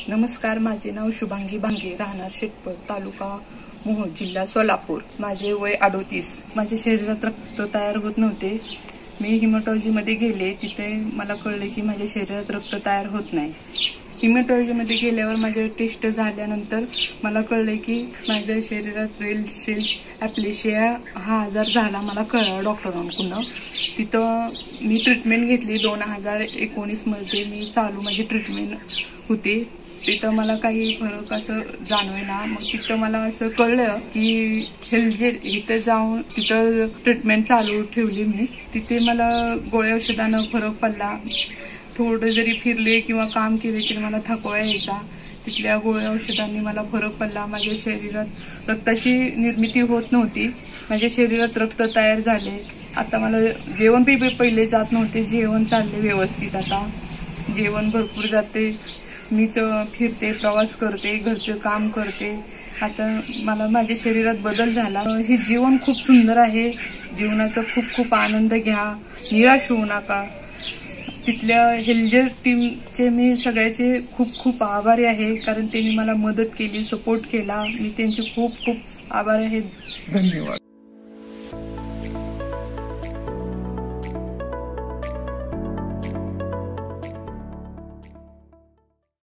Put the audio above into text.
नमस्कार, माझे नाव शुभांगी बांगे, राहणार शेटपळ, तालुका मोहोळ, जिल्हा सोलापूर। माझे वय 38। माझ्या शरीरात रक्त तयार होत नव्हते। मी हिमॅटॉलॉजी मध्ये गेले, तिथे मला कळले की माझ्या शरीरात रक्त तयार होत नाही। हिमॅटॉलॉजी मध्ये गेल्यावर माझे टेस्ट झाल्यानंतर मला कळले की माझ्या शरीरात रेड सेल ॲप्लेशिया हा आजार झाला। मला कळलं डॉक्टरांकडून। तिथं मी ट्रीटमेंट घेतली। 2019 मध्ये मी चालू माझी ट्रीटमेंट होती। तिथं मला काही फरक असं जाणवेना। मग तिथं मला असं कळलं की इथं जाऊन तिथं ट्रीटमेंट चालू ठेवली मी। तिथे मला गोळ्या औषधानं फरक पडला। थोडं जरी फिरले किंवा काम केले तरी मला थकवा यायचा। तिथल्या गोळ्या औषधांनी मला फरक पडला। माझ्या शरीरात रक्ताची निर्मिती होत नव्हती। माझ्या शरीरात रक्त तयार झाले। आता मला जेवण पहिले जात नव्हते, जेवण चालले व्यवस्थित। आता जेवण भरपूर जाते। मीच फिरते, प्रवास करते, घरचं काम करते। आता मला माझ्या शरीरात बदल झाला। हे जीवन खूप सुंदर आहे। जीवनाचा खूप आनंद घ्या, निराश होऊ नका। तिथल्या हेल्थ टीमचे मी सगळ्याचे खूप आभारी आहे, कारण त्यांनी मला मदत केली, सपोर्ट केला। मी त्यांचे खूप आभारी आहे। धन्यवाद।